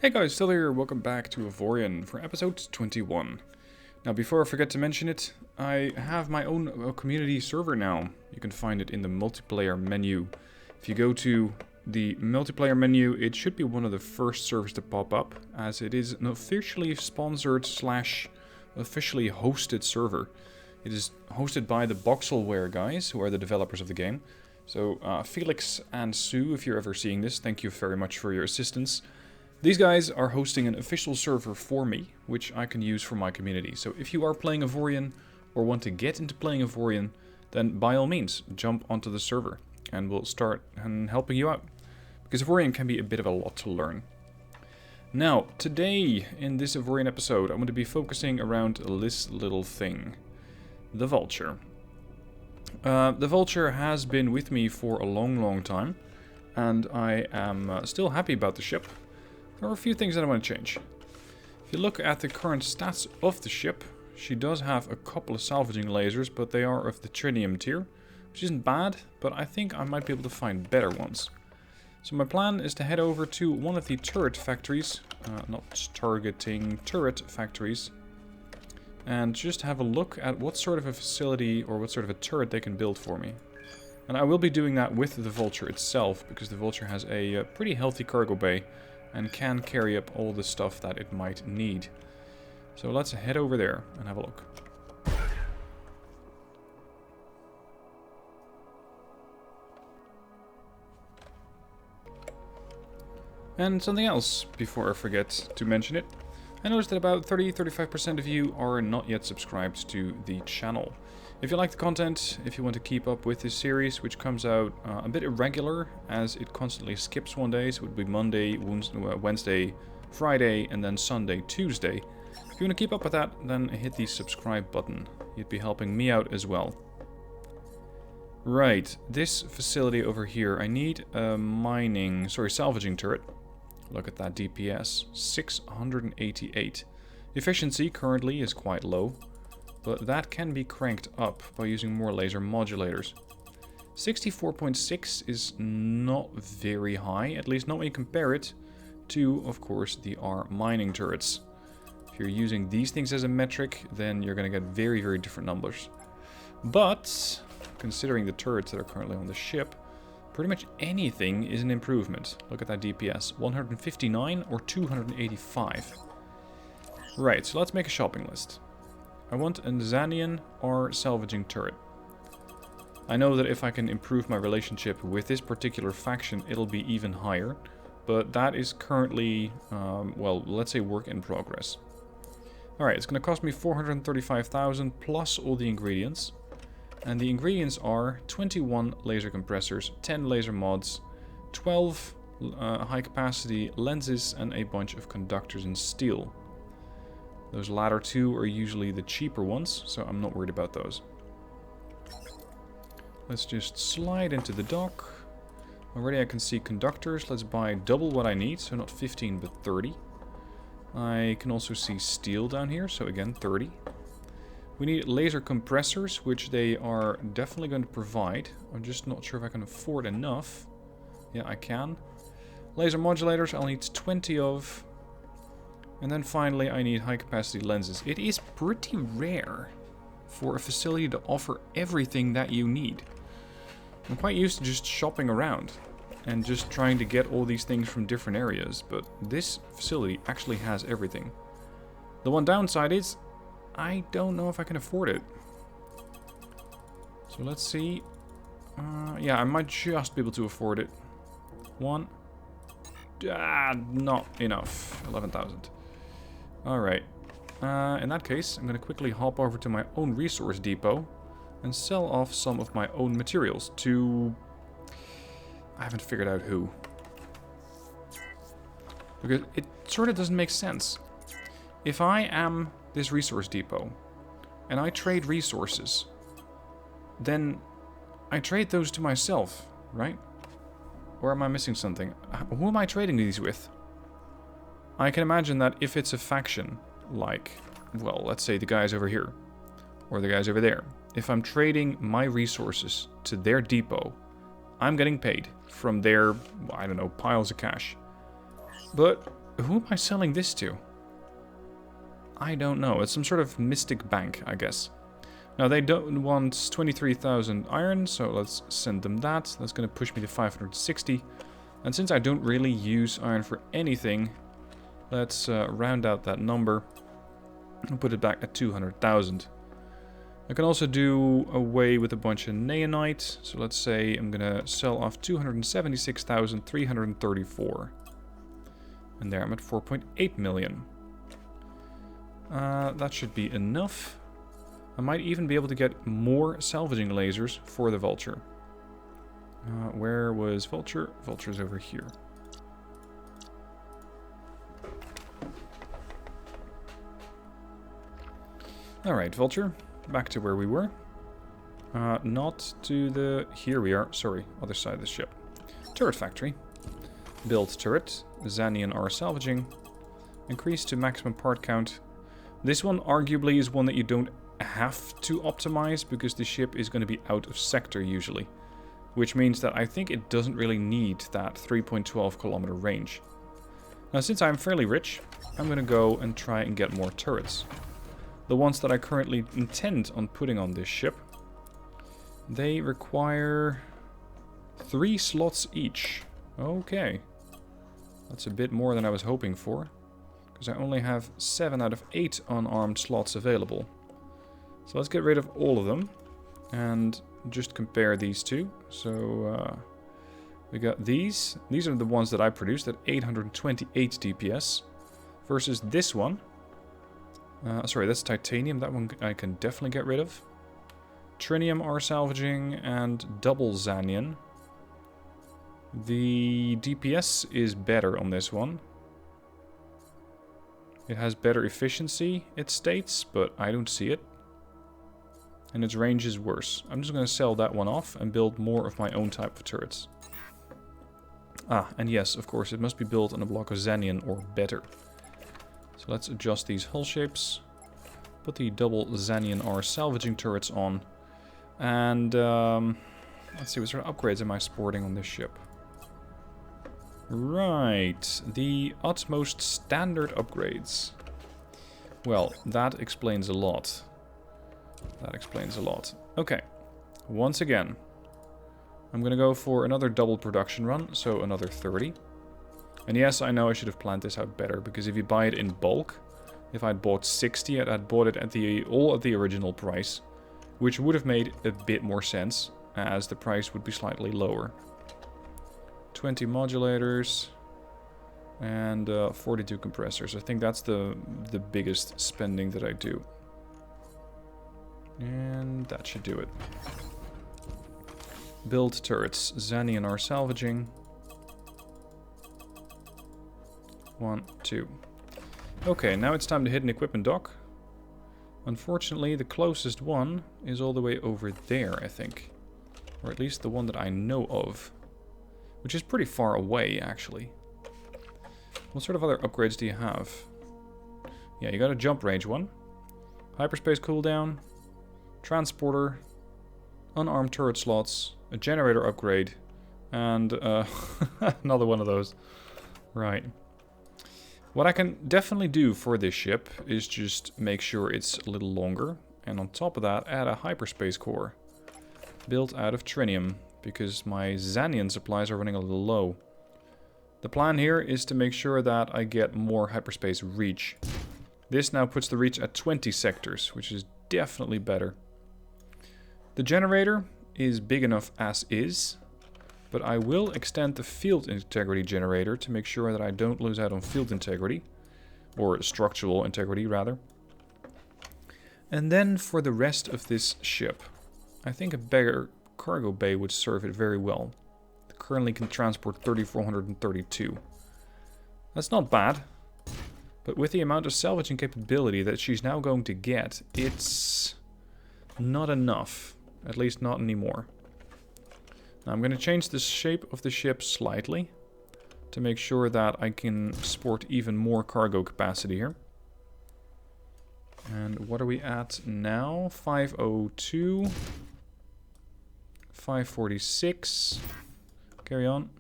Hey guys, still here, welcome back to Avorion for episode 21. Now before I forget to mention it, I have my own community server now. You can find it in the multiplayer menu. If you go to the multiplayer menu, it should be one of the first servers to pop up, as it is an officially sponsored / officially hosted server. It is hosted by the Boxelware guys, who are the developers of the game. So Felix and Sue, if you're ever seeing this, thank you very much for your assistance. These guys are hosting an official server for me, which I can use for my community. So if you are playing Avorion, or want to get into playing Avorion, then by all means, jump onto the server, and we'll start helping you out. Because Avorion can be a bit of a lot to learn. Now, today, in this Avorion episode, I'm going to be focusing around this little thing. The Vulture. The Vulture has been with me for a long time, and I am still happy about the ship. There are a few things that I want to change. If you look at the current stats of the ship, she does have a couple of salvaging lasers, but they are of the tritium tier, which isn't bad, but I think I might be able to find better ones. So my plan is to head over to one of the turret factories, not targeting, turret factories, and just have a look at what sort of a facility or what sort of a turret they can build for me. And I will be doing that with the Vulture itself, because the Vulture has a pretty healthy cargo bay and can carry up all the stuff that it might need. So let's head over there and have a look. And something else, before I forget to mention it. I noticed that about 30-35% of you are not yet subscribed to the channel. If you like the content, if you want to keep up with this series, which comes out a bit irregular, as it constantly skips one day, so it would be Monday, Wednesday, Friday, and then Sunday, Tuesday. If you want to keep up with that, then hit the subscribe button. You'd be helping me out as well. Right, this facility over here, I need a salvaging turret. Look at that DPS, 688. Efficiency currently is quite low, but that can be cranked up by using more laser modulators. 64.6 is not very high, at least not when you compare it to, of course, the R mining turrets. If you're using these things as a metric, then you're going to get very, very different numbers. But, considering the turrets that are currently on the ship, pretty much anything is an improvement. Look at that DPS, 159 or 285. Right, so let's make a shopping list. I want a Zanian or salvaging turret. I know that if I can improve my relationship with this particular faction, it'll be even higher. But that is currently, well, let's say work in progress. Alright, it's going to cost me 435,000 plus all the ingredients. And the ingredients are 21 laser compressors, 10 laser mods, 12 high capacity lenses, and a bunch of conductors in steel. Those latter two are usually the cheaper ones, so I'm not worried about those. Let's just slide into the dock. Already I can see conductors. Let's buy double what I need, so not 15 but 30. I can also see steel down here, so again 30. We need laser compressors, which they are definitely going to provide. I'm just not sure if I can afford enough. Yeah, I can. Laser modulators I'll need 20 of. And then finally I need high capacity lenses. It is pretty rare for a facility to offer everything that you need. I'm quite used to just shopping around and just trying to get all these things from different areas, but this facility actually has everything. The one downside is I don't know if I can afford it. So let's see. Yeah, I might just be able to afford it. One. Not enough. 11,000. Alright. In that case, I'm going to quickly hop over to my own resource depot and sell off some of my own materials to... I haven't figured out who. Because it sort of doesn't make sense. If I am this resource depot and I trade resources, then I trade those to myself, right? Or am I missing something? Who am I trading these with? I can imagine that if it's a faction, like, well, let's say the guys over here, or the guys over there, if I'm trading my resources to their depot, I'm getting paid from their, I don't know, piles of cash. But who am I selling this to? I don't know. It's some sort of mystic bank, I guess. Now, they don't want 23,000 iron, so let's send them that. That's going to push me to 560. And since I don't really use iron for anything, let's round out that number and put it back at 200,000. I can also do away with a bunch of neonite. So let's say I'm going to sell off 276,334. And there I'm at 4.8 million. That should be enough. I might even be able to get more salvaging lasers for the Vulture. Where was Vulture? Vulture's over here. Alright, Vulture. Back to where we were. Not to the... Here we are. Sorry, other side of the ship. Turret factory. Build turret. Zanian are salvaging. Increase to maximum part count. This one arguably is one that you don't have to optimize because the ship is going to be out of sector usually. Which means that I think it doesn't really need that 3.12 kilometer range. Now since I'm fairly rich, I'm going to go and try and get more turrets. The ones that I currently intend on putting on this ship, they require 3 slots each. Okay. That's a bit more than I was hoping for. Because I only have 7 out of 8 unarmed slots available. So let's get rid of all of them. And just compare these two. So we got these. These are the ones that I produced at 828 DPS. Versus this one. Sorry, that's titanium. That one I can definitely get rid of. Trinium are salvaging and double Zanian. The DPS is better on this one. It has better efficiency, it states, but I don't see it. And its range is worse. I'm just going to sell that one off and build more of my own type of turrets. Ah, and yes, of course, it must be built on a block of Zanian or better. So let's adjust these hull shapes. Put the double Zanian R salvaging turrets on. And let's see, what sort of upgrades am I sporting on this ship? Right, the utmost standard upgrades. Well, that explains a lot. That explains a lot. Okay, once again, I'm going to go for another double production run, so another 30. And yes, I know I should have planned this out better, because if you buy it in bulk, if I'd bought 60, I'd bought it at all at the original price, which would have made a bit more sense, as the price would be slightly lower. 20 modulators and 42 compressors. I think that's the biggest spending that I do. And that should do it. Build turrets. Zanian are salvaging. 1, 2. Okay, now it's time to hit an equipment dock. Unfortunately, the closest one is all the way over there, I think. Or at least the one that I know of. Which is pretty far away, actually. What sort of other upgrades do you have? Yeah, you got a jump range one. Hyperspace cooldown. Transporter. Unarmed turret slots. A generator upgrade. And another one of those. Right. What I can definitely do for this ship is just make sure it's a little longer. And on top of that, add a hyperspace core. Built out of trinium. Because my Zanian supplies are running a little low. The plan here is to make sure that I get more hyperspace reach. This now puts the reach at 20 sectors, which is definitely better. The generator is big enough as is, but I will extend the field integrity generator to make sure that I don't lose out on field integrity, or structural integrity rather. And then for the rest of this ship, I think a bigger cargo bay would serve it very well. It currently can transport 3,432. That's not bad, but with the amount of salvaging capability that she's now going to get, it's not enough. At least not anymore. Now I'm going to change the shape of the ship slightly to make sure that I can sport even more cargo capacity here. And what are we at now? 502. 546. Carry on.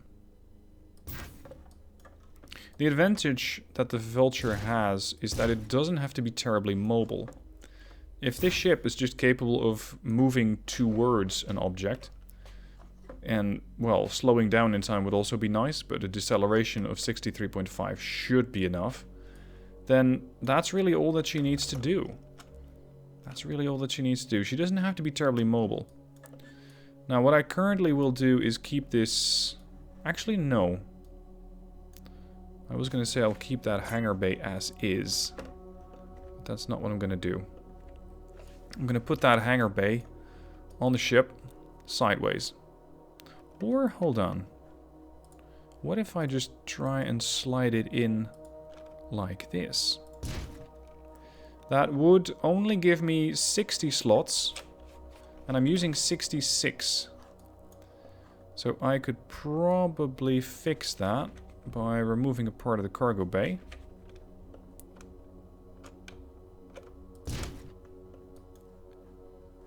The advantage that the Vulture has is that it doesn't have to be terribly mobile. If this ship is just capable of moving towards an object, and, well, slowing down in time would also be nice, but a deceleration of 63.5 should be enough, then that's really all that she needs to do. That's really all that she needs to do. She doesn't have to be terribly mobile. Now, what I currently will do is keep this... Actually, no. I was going to say I'll keep that hangar bay as is. But that's not what I'm going to do. I'm going to put that hangar bay on the ship sideways. Or, hold on. What if I just try and slide it in like this? That would only give me 60 slots. And I'm using 66. So I could probably fix that by removing a part of the cargo bay.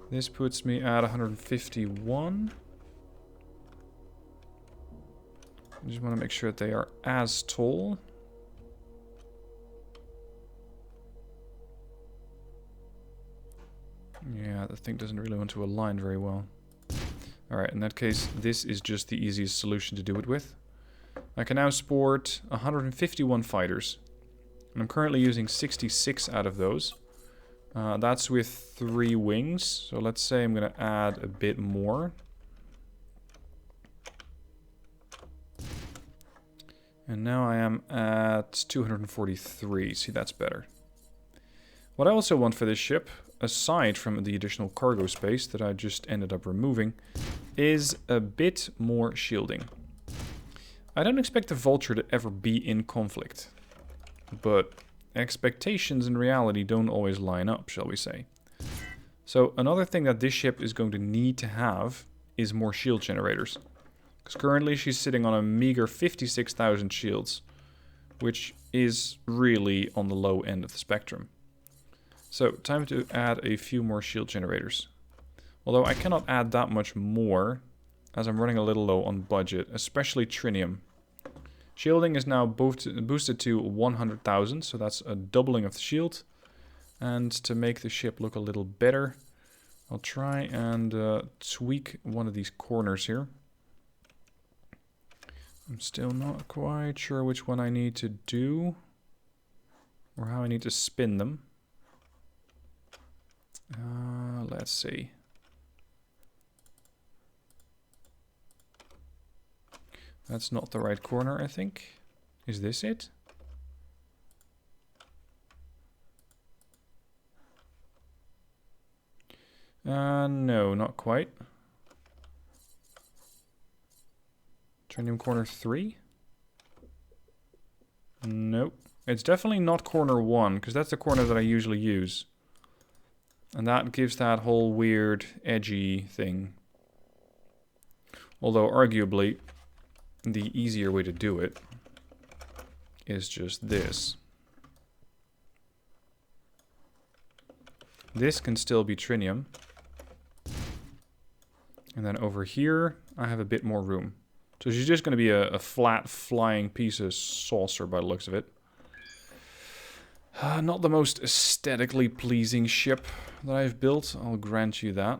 This puts me at 151. I just want to make sure that they are as tall. Yeah, the thing doesn't really want to align very well. Alright, in that case, this is just the easiest solution to do it with. I can now sport 151 fighters. And I'm currently using 66 out of those. That's with 3 wings. So let's say I'm going to add a bit more. And now I am at 243. See, that's better. What I also want for this ship, aside from the additional cargo space that I just ended up removing, is a bit more shielding. I don't expect the Vulture to ever be in conflict, but expectations and reality don't always line up, shall we say. So another thing that this ship is going to need to have is more shield generators. Because currently she's sitting on a meager 56,000 shields, which is really on the low end of the spectrum. So, time to add a few more shield generators. Although I cannot add that much more, as I'm running a little low on budget, especially trinium. Shielding is now boosted to 100,000, so that's a doubling of the shield. And to make the ship look a little better, I'll try and tweak one of these corners here. I'm still not quite sure which one I need to do, or how I need to spin them. Let's see. That's not the right corner, I think. Is this it? No, not quite. Trinium corner 3? Nope. It's definitely not corner 1, because that's the corner that I usually use. And that gives that whole weird, edgy thing. Although, arguably, the easier way to do it is just this. This can still be trinium. And then over here, I have a bit more room. So she's just going to be a flat, flying piece of saucer by the looks of it. Not the most aesthetically pleasing ship that I've built, I'll grant you that.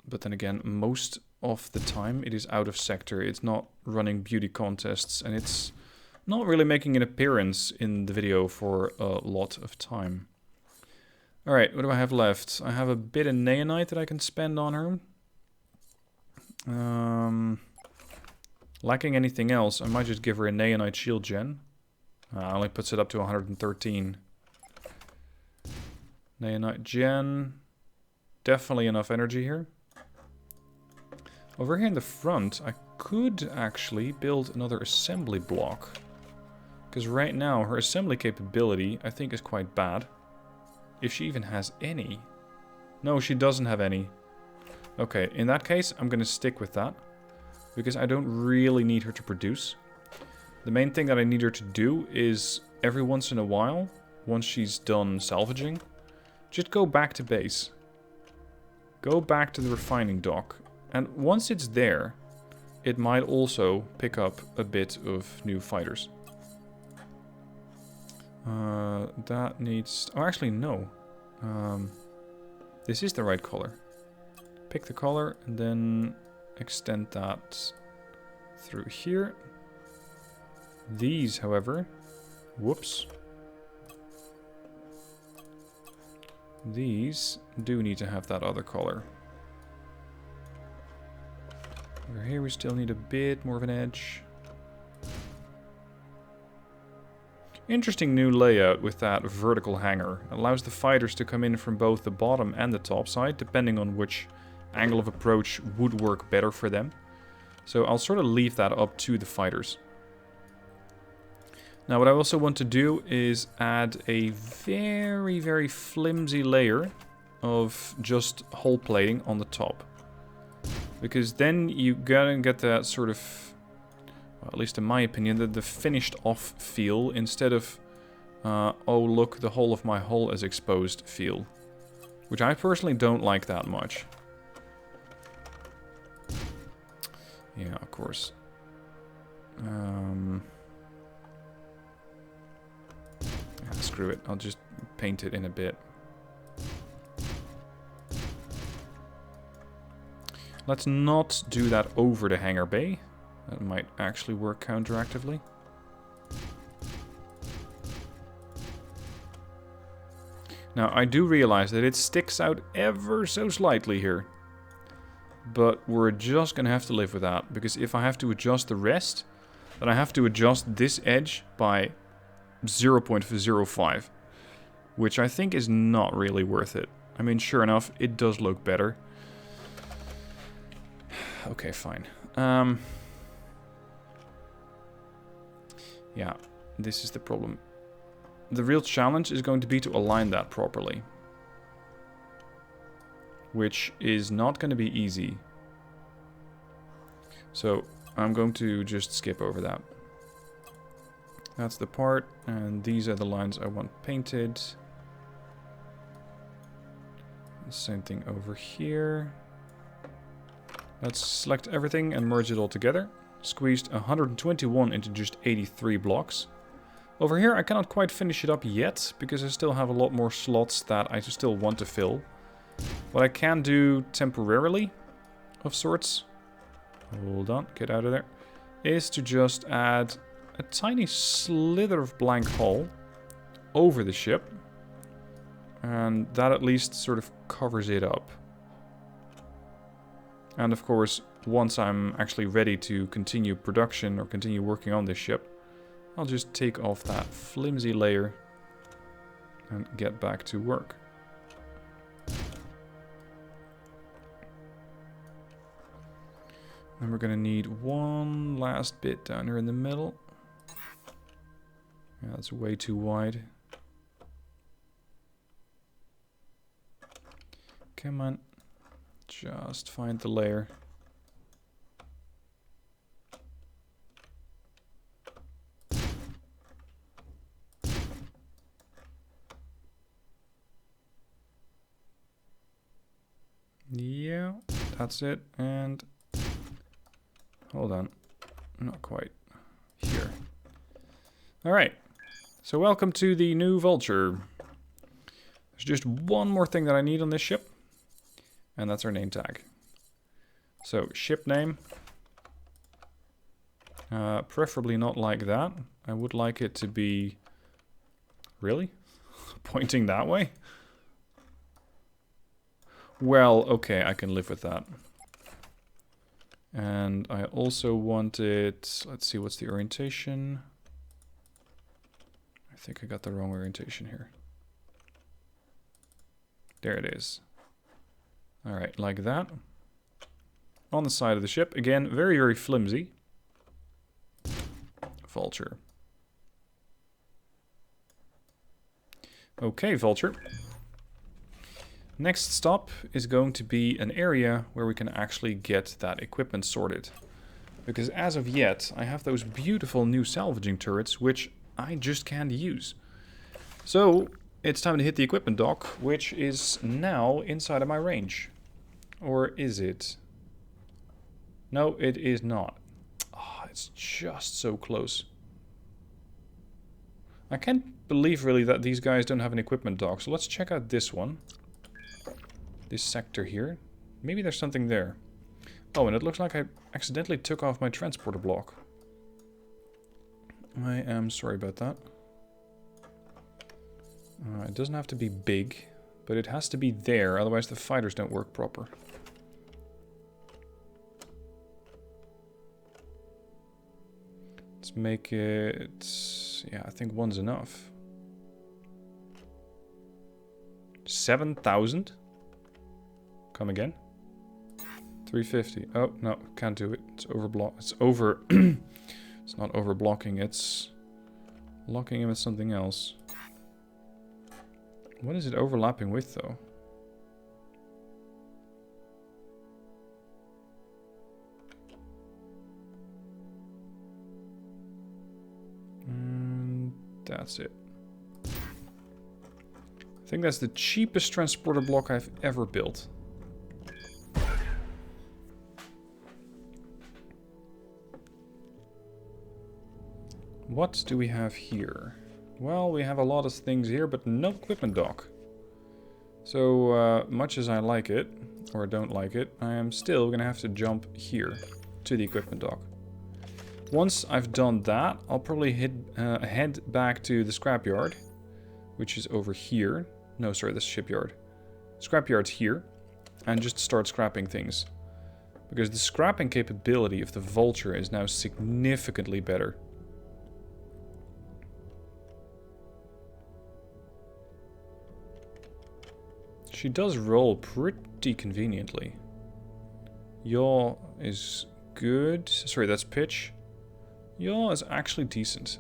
But then again, most of the time it is out of sector. It's not running beauty contests, and it's not really making an appearance in the video for a lot of time. Alright, what do I have left? I have a bit of neonite that I can spend on her. Lacking anything else, I might just give her a neonite shield gen. Only puts it up to 113. Neonite gen. Definitely enough energy here. Over here in the front, I could actually build another assembly block. Because right now, her assembly capability, I think, is quite bad. If she even has any. No, she doesn't have any. Okay, in that case, I'm going to stick with that. Because I don't really need her to produce. The main thing that I need her to do is, every once in a while, once she's done salvaging, just go back to base. Go back to the refining dock. And once it's there, it might also pick up a bit of new fighters. That needs... Oh, actually, no. This is the right color. Pick the color and then extend that through here. These, however... Whoops. These do need to have that other color. Over here we still need a bit more of an edge. Interesting new layout with that vertical hanger. It allows the fighters to come in from both the bottom and the top side, depending on which angle of approach would work better for them. So I'll sort of leave that up to the fighters. Now what I also want to do is add a very, very flimsy layer of just hull plating on the top. Because then you gotta get that sort of, well, at least in my opinion, the finished off feel instead of, oh look, the whole of my hull is exposed feel. Which I personally don't like that much. Yeah, of course. Screw it, I'll just paint it in a bit. Let's not do that over the hangar bay. That might actually work counteractively. Now, I do realize that it sticks out ever so slightly here. But we're just gonna have to live with that. Because if I have to adjust the rest, then I have to adjust this edge by 0.05. Which I think is not really worth it. I mean, sure enough, it does look better. Okay, fine. Yeah, this is the problem. The real challenge is going to be to align that properly. Which is not going to be easy. So, I'm going to just skip over that. That's the part, and these are the lines I want painted. Same thing over here. Let's select everything and merge it all together. Squeezed 121 into just 83 blocks. Over here I cannot quite finish it up yet, because I still have a lot more slots that I still want to fill. What I can do temporarily, of sorts, hold on, get out of there, is to just add a tiny slither of blank hull over the ship. And that at least sort of covers it up. And of course, once I'm actually ready to continue production or continue working on this ship, I'll just take off that flimsy layer and get back to work. And we're gonna need one last bit down here in the middle. Yeah, that's way too wide. Come on. Just find the layer. Yeah, that's it. And hold on, not quite here. All right, so welcome to the new Vulture. There's just one more thing that I need on this ship. And that's our name tag. So, ship name. Preferably not like that. I would like it to be... Really? Pointing that way? Well, okay, I can live with that. And I also want it... Let's see, what's the orientation? I think I got the wrong orientation here. There it is. Alright, like that. On the side of the ship. Again, very, very flimsy. Vulture. Okay, Vulture. Next stop is going to be an area where we can actually get that equipment sorted. Because as of yet, I have those beautiful new salvaging turrets, which I just can't use. So, it's time to hit the equipment dock, which is now inside of my range. Or is it? No, it is not. Oh, it's just so close. I can't believe really that these guys don't have an equipment dock. So let's check out this one. This sector here. Maybe there's something there. Oh, and it looks like I accidentally took off my transporter block. I am sorry about that. It doesn't have to be big, but it has to be there, otherwise the fighters don't work proper. Let's make it... yeah, I think one's enough. 7,000? Come again? 350. Oh, no, can't do it. It's overblock. It's over... it's not overblocking, it's locking in with something else. What is it overlapping with, though? And that's it. I think that's the cheapest transporter block I've ever built. What do we have here? Well, we have a lot of things here, but no equipment dock. So, much as I like it, or don't like it, I am still going to have to jump here to the equipment dock. Once I've done that, I'll probably head back to the scrapyard, which is over here. No, sorry, the shipyard. Scrapyard's here, and just start scrapping things. Because the scrapping capability of the Vulture is now significantly better. She does roll pretty conveniently. Yaw is good. Sorry, that's pitch. Yaw is actually decent.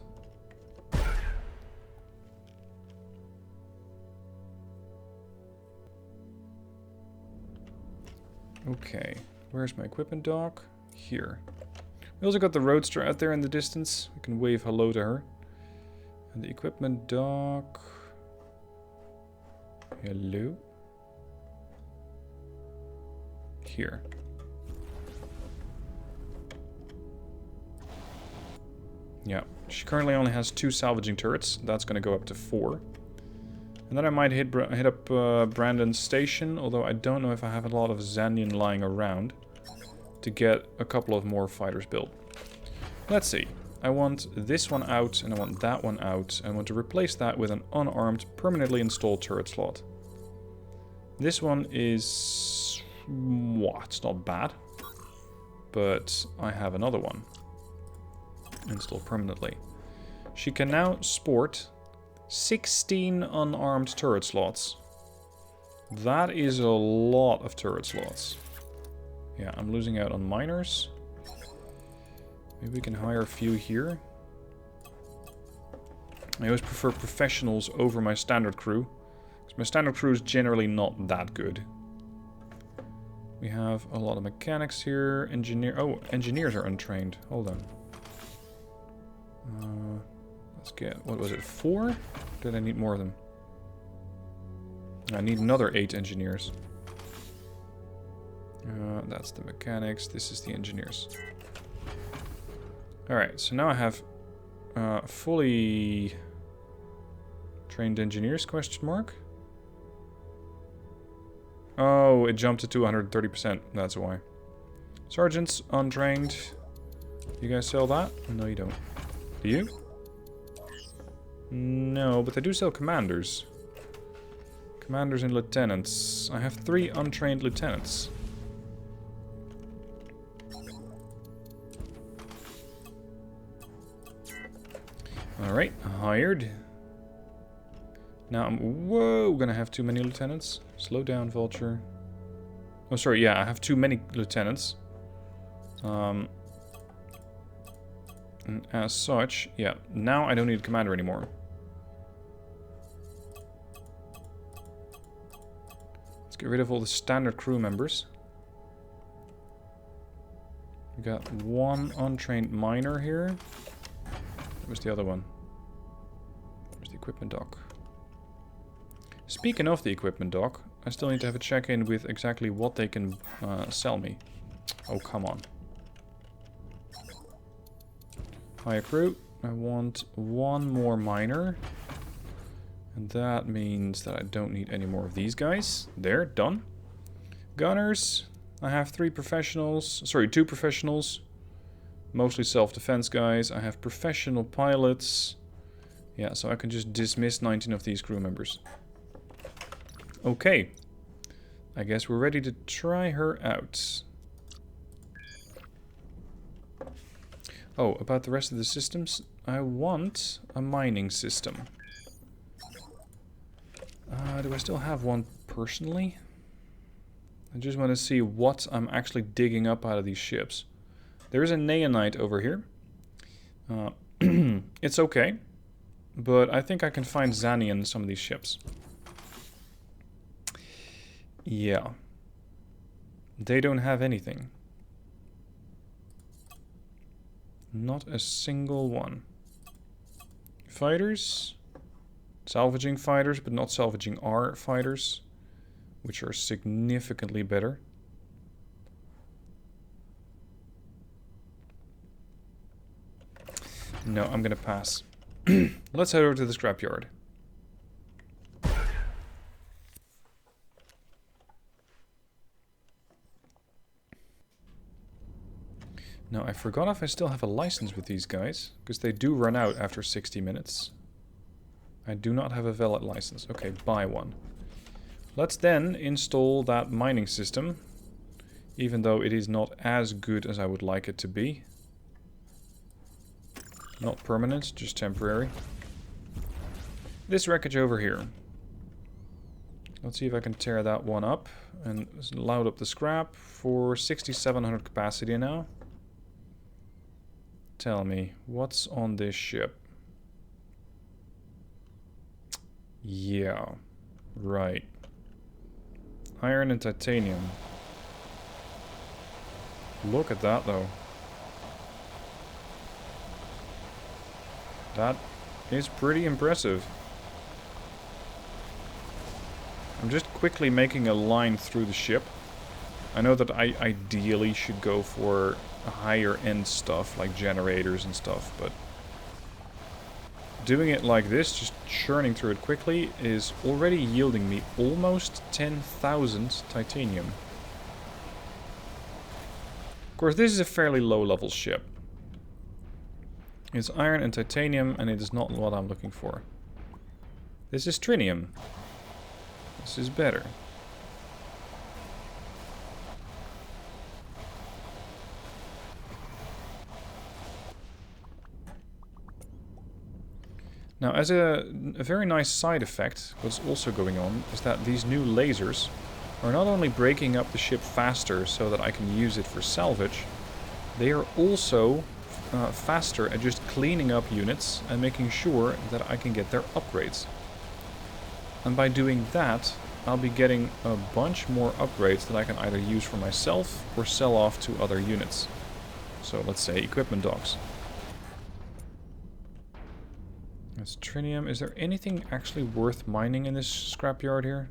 Okay, where's my equipment dock? Here. We also got the roadster out there in the distance. I can wave hello to her. And the equipment dock... hello? Here. Yeah, she currently only has 2 salvaging turrets. That's going to go up to 4. And then I might hit up Brandon's station, although I don't know if I have a lot of Xanian lying around to get a couple of more fighters built. Let's see. I want this one out, and I want that one out. I want to replace that with an unarmed, permanently installed turret slot. This one is... it's not bad, but I have another one installed permanently. She can now sport 16 unarmed turret slots. That is a lot of turret slots. Yeah, I'm losing out on miners. Maybe we can hire a few here. I always prefer professionals over my standard crew, because my standard crew is generally not that good. We have a lot of mechanics here. Oh, engineers are untrained. Hold on. Let's get... what was it? 4? Or did I need more of them? I need another 8 engineers. That's the mechanics. This is the engineers. Alright, so now I have fully trained engineers, question mark? Oh, it jumped to 230%. That's why. Sergeants, untrained. You guys sell that? No, you don't. Do you? No, but they do sell commanders. Commanders and lieutenants. I have 3 untrained lieutenants. Alright, hired. Now I'm, gonna have too many lieutenants. Slow down, Vulture. Oh, sorry, yeah, I have too many lieutenants. And as such, yeah, now I don't need a commander anymore. Let's get rid of all the standard crew members. We got 1 untrained miner here. Where's the other one? Where's the equipment dock? Speaking of the equipment dock, I still need to have a check-in with exactly what they can sell me. Oh, come on. Hire crew. I want one more miner. And that means that I don't need any more of these guys. There, done. Gunners. I have 2 professionals. Mostly self-defense guys. I have professional pilots. Yeah, so I can just dismiss 19 of these crew members. Okay. I guess we're ready to try her out. Oh, about the rest of the systems. I want a mining system. Do I still have one personally? I just want to see what I'm actually digging up out of these ships. There is a neonite over here. It's okay. But I think I can find Zani in some of these ships. Yeah. They don't have anything. Not a single one. Fighters. Salvaging fighters, but not salvaging our fighters. Which are significantly better. No, I'm gonna pass. Let's head over to the scrapyard. Now, I forgot if I still have a license with these guys, because they do run out after 60 minutes. I do not have a valid license. Okay, buy one. Let's then install that mining system, even though it is not as good as I would like it to be. Not permanent, just temporary. This wreckage over here. Let's see if I can tear that one up and load up the scrap for 6,700 capacity now. Tell me, what's on this ship? Yeah, right. Iron and titanium. Look at that, though. That is pretty impressive. I'm just quickly making a line through the ship. I know that I ideally should go for higher end stuff, like generators and stuff, but doing it like this, just churning through it quickly, is already yielding me almost 10,000 titanium. Of course, this is a fairly low level ship. It's iron and titanium, and it is not what I'm looking for. This is trinium. This is better. Now, as a very nice side effect, what's also going on is that these new lasers are not only breaking up the ship faster so that I can use it for salvage, they are also faster at just cleaning up units and making sure that I can get their upgrades. And by doing that, I'll be getting a bunch more upgrades that I can either use for myself or sell off to other units. So let's say equipment docks. That's trinium. Is there anything actually worth mining in this scrapyard here?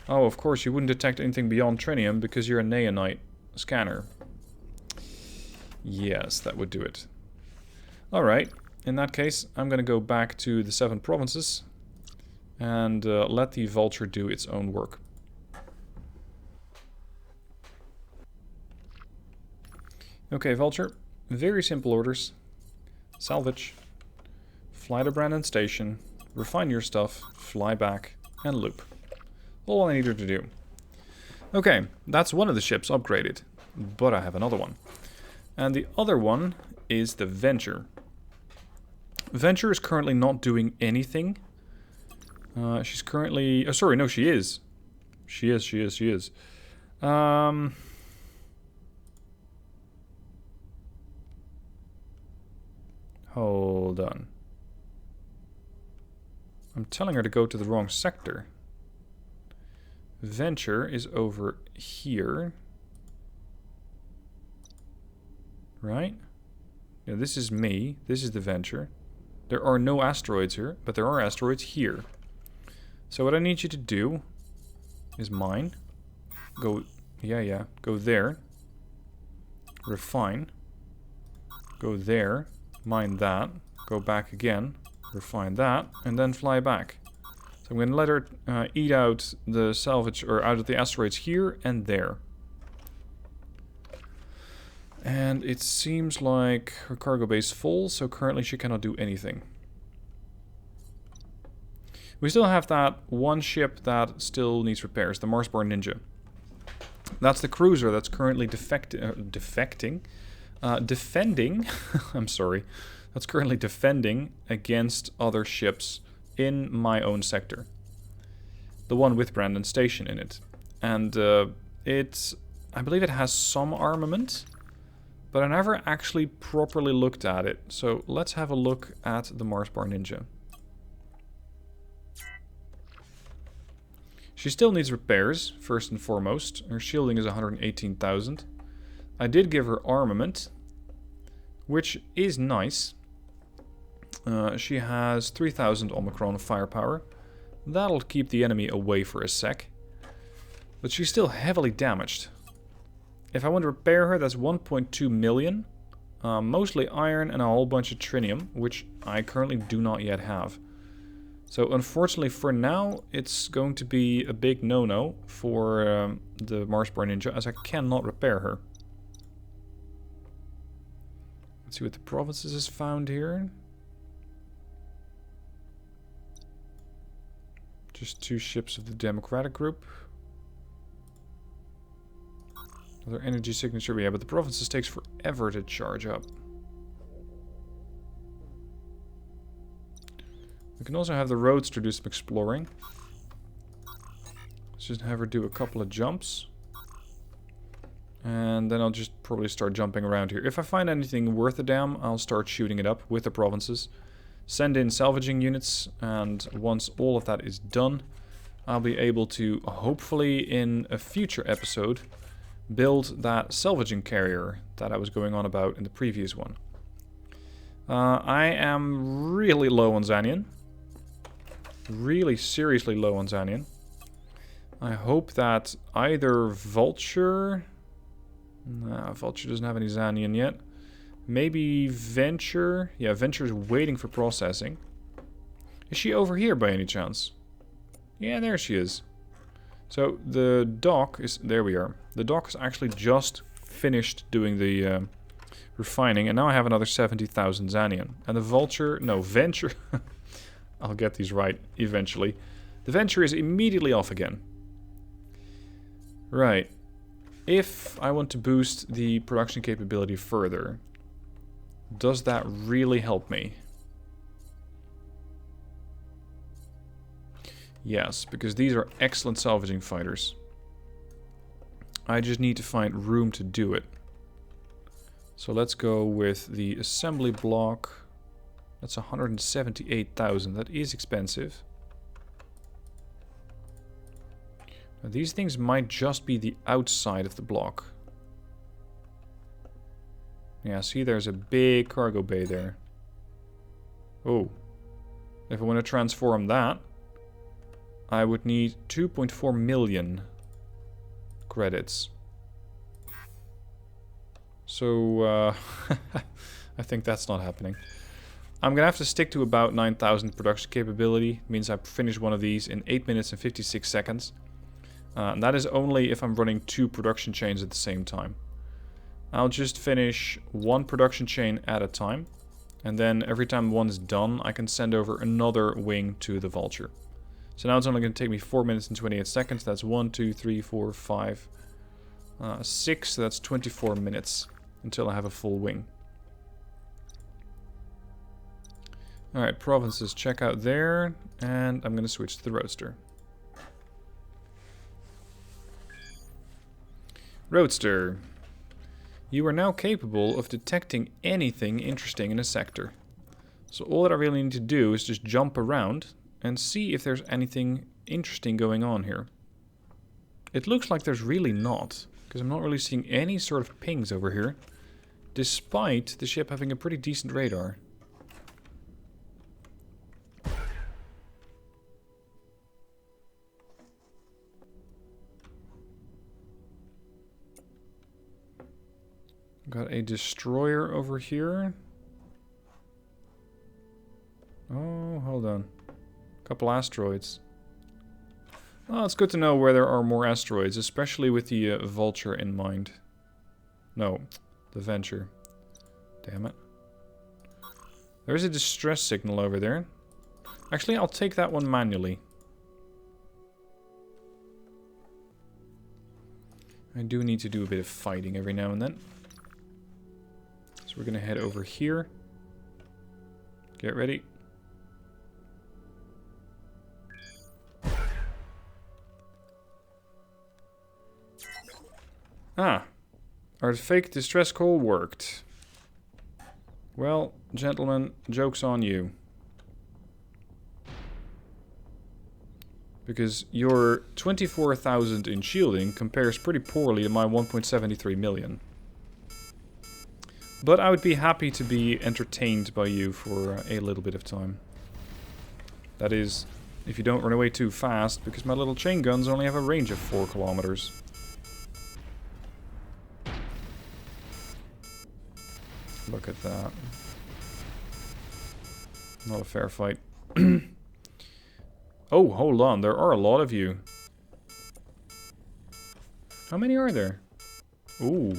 Oh, of course, you wouldn't detect anything beyond trinium because you're a neonite scanner. Yes, that would do it. Alright, in that case, I'm going to go back to the 7 provinces and let the Vulture do its own work. Okay, Vulture, very simple orders. Salvage. Fly to Brandon Station, refine your stuff, fly back, and loop. All I need her to do. Okay, that's one of the ships upgraded, but I have another one. And the other one is the Venture. Venture is currently not doing anything. She's currently... Oh, sorry, no, she is. She is. Hold on. I'm telling her to go to the wrong sector. Venture is over here. Right? Yeah, this is me. This is the Venture. There are no asteroids here, but there are asteroids here. So what I need you to do is mine. Go, yeah, go there. Refine. Go there. Mine that. Go back again. Refine that. And then fly back. So I'm going to let her eat out the salvage, or out of the asteroids here and there. And it seems like her cargo bay is full, so currently she cannot do anything. We still have that one ship that still needs repairs, the Marsbar Ninja. That's the cruiser that's currently defending. I'm sorry. That's currently defending against other ships in my own sector. The one with Brandon Station in it. And I believe it has some armament, but I never actually properly looked at it. So let's have a look at the Marsbar Ninja. She still needs repairs, first and foremost. Her shielding is 118,000. I did give her armament, which is nice. She has 3,000 Omicron firepower. That'll keep the enemy away for a sec. But she's still heavily damaged. If I want to repair her, that's 1.2 million. Mostly iron and a whole bunch of trinium, which I currently do not yet have. So unfortunately for now, it's going to be a big no-no for the Marsbar Ninja, as I cannot repair her. Let's see what the provinces has found here. Just 2 ships of the Democratic group. Another energy signature, yeah, but the provinces takes forever to charge up. We can also have the Roadster do some exploring. Let's just have her do a couple of jumps. And then I'll just probably start jumping around here. If I find anything worth a damn, I'll start shooting it up with the provinces. Send in salvaging units, and once all of that is done, I'll be able to, hopefully in a future episode, build that salvaging carrier that I was going on about in the previous one. I am really low on Xanian. Really seriously low on Xanian. I hope that either Vulture... Nah, Vulture doesn't have any Xanian yet. Maybe Venture. Yeah, Venture's waiting for processing. Is she over here by any chance? Yeah, there she is. So the dock is... There we are. The dock is actually just finished doing the refining. And now I have another 70,000 Xanian. And the Vulture... No, Venture... I'll get these right eventually. The Venture is immediately off again. Right. If I want to boost the production capability further... Does that really help me? Yes, because these are excellent salvaging fighters. I just need to find room to do it. So let's go with the assembly block. That's 178,000. That is expensive. Now, these things might just be the outside of the block. Yeah, see, there's a big cargo bay there. Oh. If I want to transform that, I would need 2.4 million credits. So, I think that's not happening. I'm going to have to stick to about 9,000 production capability. Means I finish one of these in 8 minutes and 56 seconds. And that is only if I'm running 2 production chains at the same time. I'll just finish 1 production chain at a time. And then every time one's done, I can send over another wing to the Vulture. So now it's only going to take me 4 minutes and 28 seconds. That's 1, 2, 3, 4, 5, 6. So that's 24 minutes until I have a full wing. Alright, provinces, check out there. And I'm going to switch to the Roadster. Roadster. You are now capable of detecting anything interesting in a sector. So all that I really need to do is just jump around and see if there's anything interesting going on here. It looks like there's really not, because I'm not really seeing any sort of pings over here, despite the ship having a pretty decent radar. Got a destroyer over here. on. Couple asteroids. Well, it's good to know where there are more asteroids, especially with the Vulture in mind. No, the Venture. Damn it. There's a distress signal over there. Actually, I'll take that one manually. I do need to do a bit of fighting every now and then. So we're gonna head over here. Get ready. Ah, our fake distress call worked. Well, gentlemen, joke's on you. Because your 24,000 in shielding compares pretty poorly to my 1.73 million. But I would be happy to be entertained by you for a little bit of time. That is, if you don't run away too fast, because my little chain guns only have a range of 4 kilometers. Look at that. Not a fair fight. Oh, hold on. There are a lot of you. How many are there? Ooh.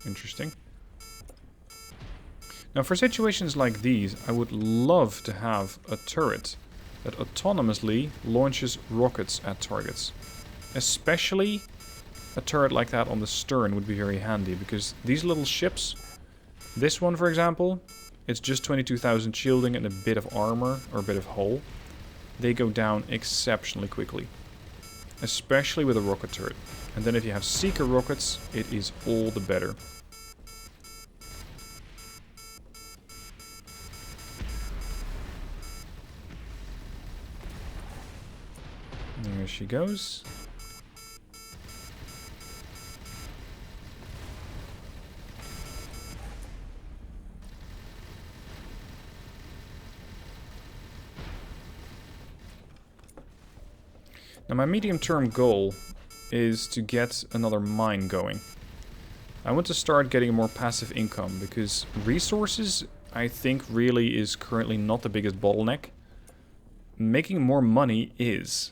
Interesting. Now, for situations like these, I would love to have a turret that autonomously launches rockets at targets. Especially a turret like that on the stern would be very handy, because these little ships... This one, for example, it's just 22,000 shielding and a bit of armor, or a bit of hull. They go down exceptionally quickly. Especially with a rocket turret. And then if you have seeker rockets, it is all the better. There she goes. Now my medium-term goal is to get another mine going. I want to start getting more passive income, because resources, I think, really is currently not the biggest bottleneck. Making more money is.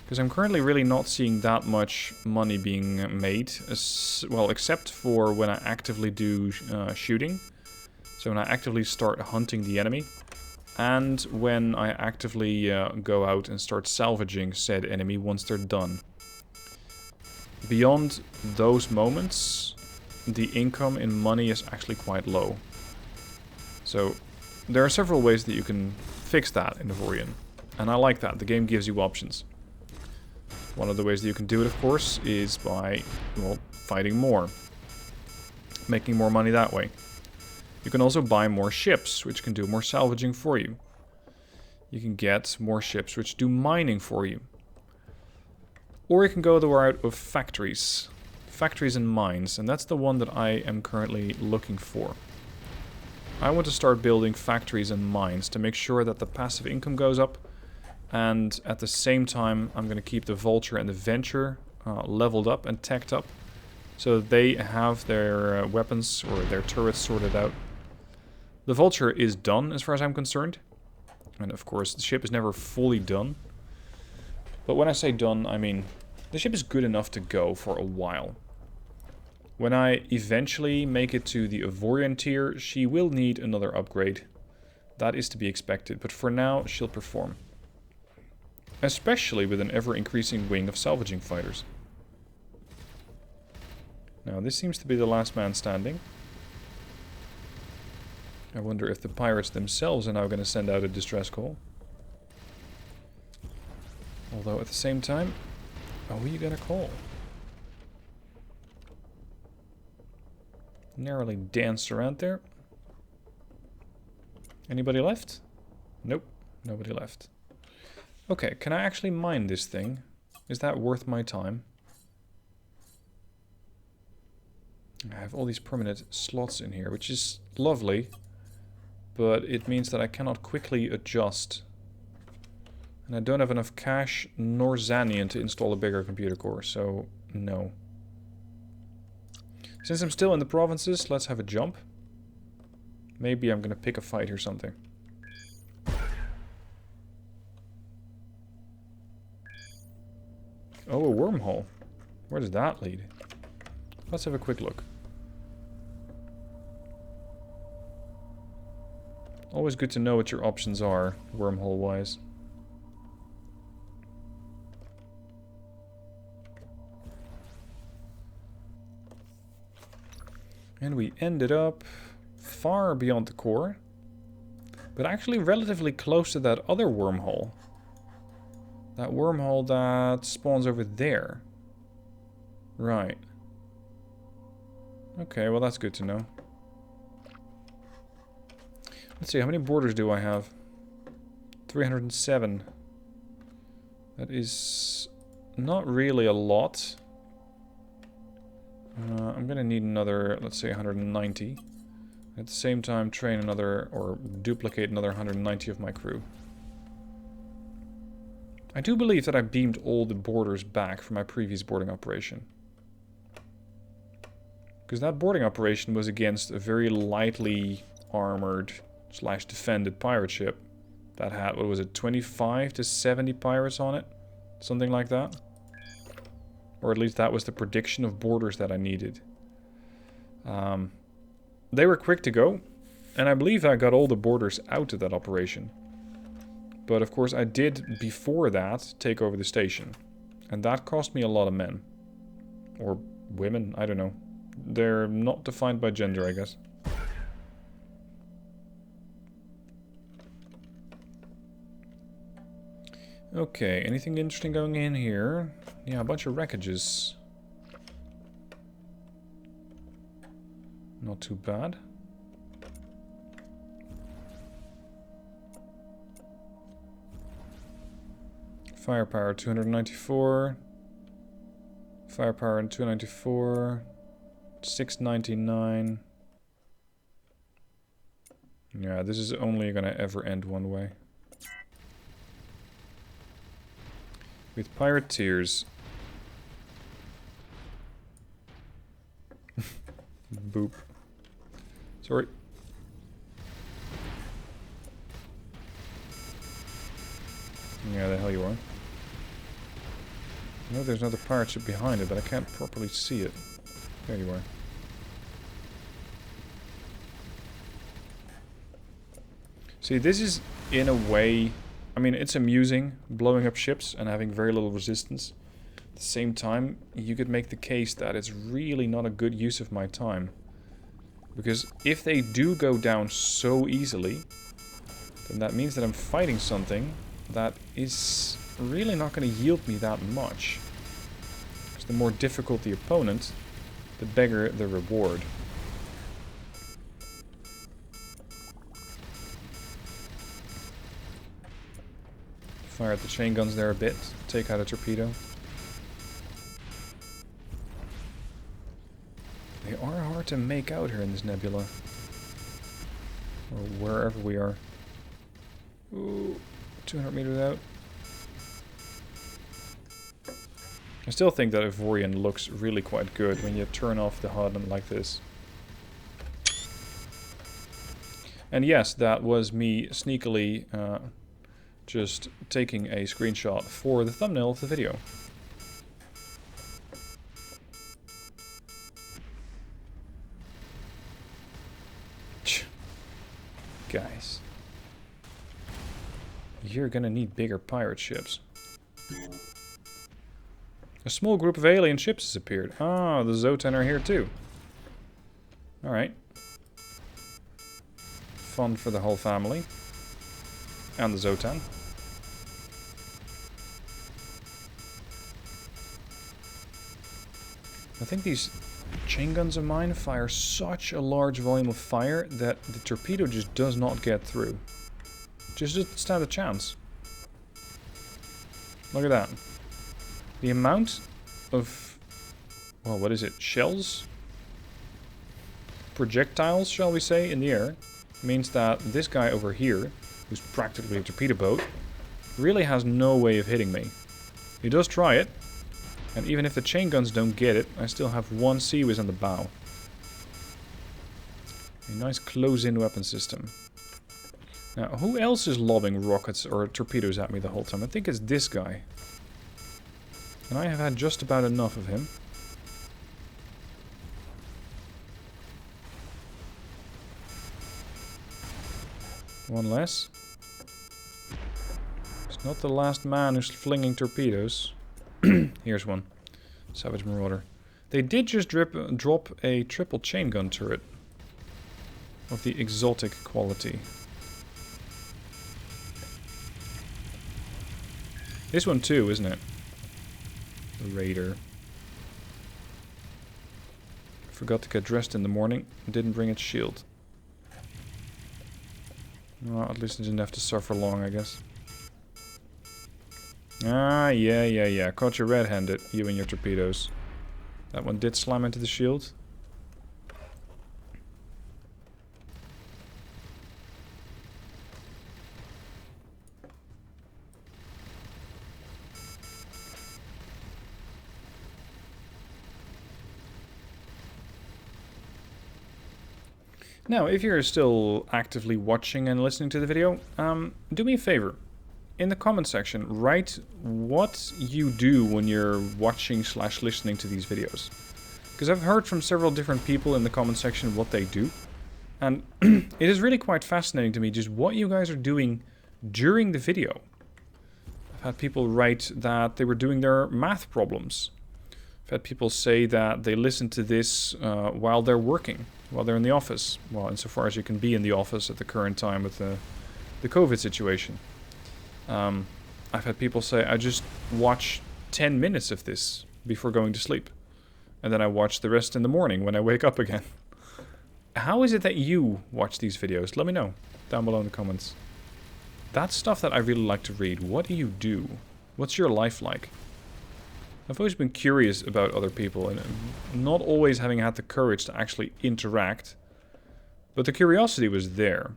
Because I'm currently really not seeing that much money being made, well, except for when I actively do shooting. So when I actively start hunting the enemy. And when I actively go out and start salvaging said enemy once they're done. Beyond those moments, the income in money is actually quite low. So there are several ways that you can fix that in Avorion. And I like that. The game gives you options. One of the ways that you can do it, of course, is by, well, fighting more. Making more money that way. You can also buy more ships, which can do more salvaging for you. You can get more ships which do mining for you. Or you can go the route of factories. Factories and mines, and that's the one that I am currently looking for. I want to start building factories and mines to make sure that the passive income goes up. And at the same time, I'm going to keep the Vulture and the Venture leveled up and teched up. So that they have their weapons or their turrets sorted out. The Vulture is done as far as I'm concerned. And of course, the ship is never fully done. But when I say done, I mean the ship is good enough to go for a while. When I eventually make it to the Avorion tier, she will need another upgrade. That is to be expected, but for now, she'll perform. Especially with an ever-increasing wing of salvaging fighters. Now, this seems to be the last man standing. I wonder if the pirates themselves are now going to send out a distress call. Although at the same time, who are you going to call? Narrowly danced around there. Anybody left? Nope, nobody left. Okay, can I actually mine this thing? Is that worth my time? I have all these permanent slots in here, which is lovely. But it means that I cannot quickly adjust. And I don't have enough cash nor Zanian to install a bigger computer core, so no. Since I'm still in the provinces, let's have a jump. Maybe I'm gonna pick a fight or something. Oh, a wormhole. Where does that lead? Let's have a quick look. Always good to know what your options are, wormhole-wise. And we ended up far beyond the core. But actually relatively close to that other wormhole. That wormhole that spawns over there. Right. Okay, well that's good to know. Let's see, how many borders do I have? 307. That is not really a lot. I'm gonna need another, let's say 190. At the same time train another, or duplicate another 190 of my crew. I do believe that I beamed all the borders back from my previous boarding operation. Because that boarding operation was against a very lightly armored / defended pirate ship. That had, what was it, 25 to 70 pirates on it? Something like that. Or at least that was the prediction of borders that I needed. They were quick to go. And I believe I got all the borders out of that operation. But of course I did, before that, take over the station. And that cost me a lot of men. Or women, I don't know. They're not defined by gender, I guess. Okay, anything interesting going in here? Yeah, a bunch of wreckages. Not too bad. Firepower 294. Firepower 294. 699. Yeah, this is only gonna ever end one way. With pirateers. Boop. Sorry. Yeah, the hell you are. I know there's another pirate ship behind it, but I can't properly see it. There you are. See, this is, in a way... I mean, it's amusing, blowing up ships and having very little resistance. At the same time, you could make the case that it's really not a good use of my time. Because if they do go down so easily, then that means that I'm fighting something that is really not going to yield me that much. Because the more difficult the opponent, the bigger the reward. Fire at the chain guns there a bit, take out a torpedo. They are hard to make out here in this nebula. Or wherever we are. Ooh, 200 meters out. I still think that Avorion looks really quite good when you turn off the HUD like this. And yes, that was me sneakily just taking a screenshot for the thumbnail of the video. Guys. You're gonna need bigger pirate ships. A small group of alien ships has appeared. Ah, the Zotan are here too. Alright. Fun for the whole family. And the Zotan. I think these chain guns of mine fire such a large volume of fire that the torpedo just does not get through. Just doesn't stand a chance. Look at that. The amount of, well, what is it? Shells? Projectiles, shall we say, in the air, means that this guy over here, who's practically a torpedo boat, really has no way of hitting me. He does try it, and even if the chain guns don't get it, I still have one Sea Whiz on the bow. A nice close-in weapon system. Now, who else is lobbing rockets or torpedoes at me the whole time? I think it's this guy. And I have had just about enough of him. One less. It's not the last man who's flinging torpedoes. Here's one. Savage Marauder. They did just drop a triple chain gun turret. Of the exotic quality. This one too, isn't it? The Raider. Forgot to get dressed in the morning. Didn't bring its shield. Well, at least it didn't have to suffer long, I guess. Ah, yeah. Caught you red-handed, you and your torpedoes. That one did slam into the shield. Now, if you're still actively watching and listening to the video, do me a favor. In the comment section, write what you do when you're watching / listening to these videos. Because I've heard from several different people in the comment section what they do. And it is really quite fascinating to me just what you guys are doing during the video. I've had people write that they were doing their math problems. I've had people say that they listen to this while they're working. While they're in the office. Well, insofar as you can be in the office at the current time with the COVID situation. I've had people say, I just watch 10 minutes of this before going to sleep. And then I watch the rest in the morning when I wake up again. How is it that you watch these videos? Let me know down below in the comments. That's stuff that I really like to read. What do you do? What's your life like? I've always been curious about other people and not always having had the courage to actually interact. But the curiosity was there.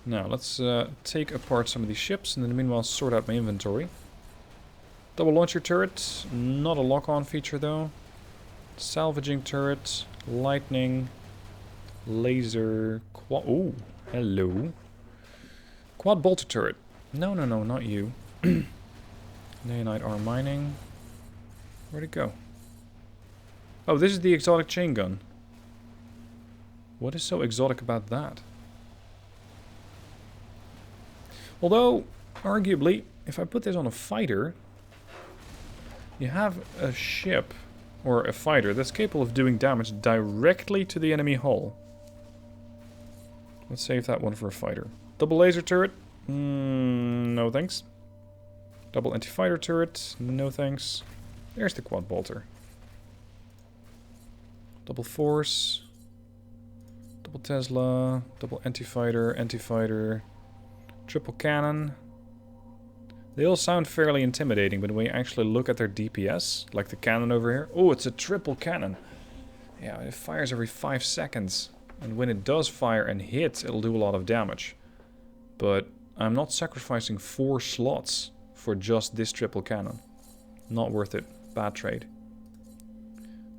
Now, let's take apart some of these ships and then meanwhile sort out my inventory. Double launcher turret, not a lock-on feature though. Salvaging turret, lightning, laser, ooh, hello. Quad bolter turret. No, not you. Neonite arm mining. Where'd it go? Oh, this is the exotic chain gun. What is so exotic about that? Although, arguably, if I put this on a fighter, you have a ship, or a fighter, that's capable of doing damage directly to the enemy hull. Let's save that one for a fighter. Double laser turret. No thanks. Double anti-fighter turret. No thanks. There's the quad bolter. Double force. Double Tesla. Double anti-fighter. Triple cannon. They all sound fairly intimidating, but when you actually look at their DPS, like the cannon over here. Oh, it's a triple cannon. Yeah, it fires every 5 seconds. And when it does fire and hit, it'll do a lot of damage. But I'm not sacrificing 4 slots for just this triple cannon. Not worth it. Bad trade.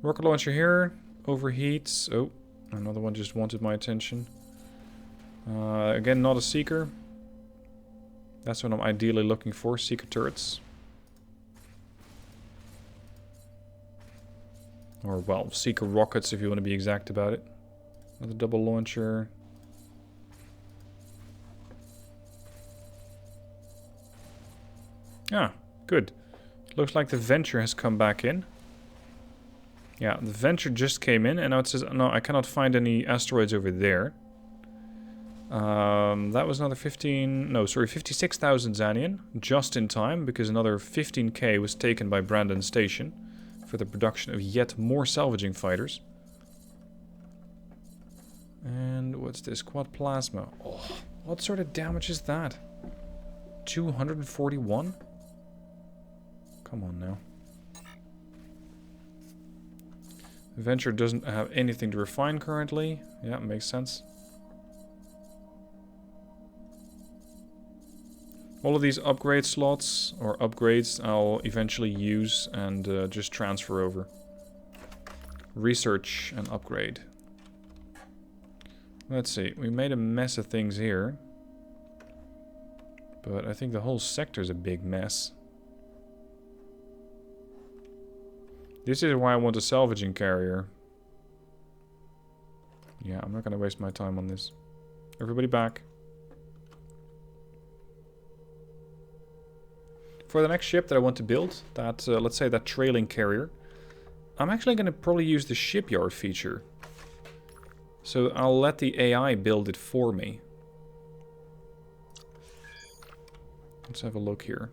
Rocket launcher here. Overheats. Oh, another one just wanted my attention. Again, not a seeker. That's what I'm ideally looking for. Seeker turrets. Or, well, seeker rockets if you want to be exact about it. Another double launcher. Ah, good. Looks like the Vulture has come back in. Yeah, the Vulture just came in, and now it says, no, I cannot find any asteroids over there. That was another 56,000 Zanian, just in time, because another 15k was taken by Brandon Station for the production of yet more salvaging fighters. And what's this? Quad plasma. Oh, what sort of damage is that? 241? Come on now. Vulture doesn't have anything to refine currently. Yeah, makes sense. All of these upgrade slots, or upgrades, I'll eventually use and just transfer over. Research and upgrade. Let's see, we made a mess of things here. But I think the whole sector's a big mess. This is why I want a salvaging carrier. Yeah, I'm not going to waste my time on this. Everybody back. For the next ship that I want to build, that let's say that trailing carrier, I'm actually going to probably use the shipyard feature. So I'll let the AI build it for me. Let's have a look here.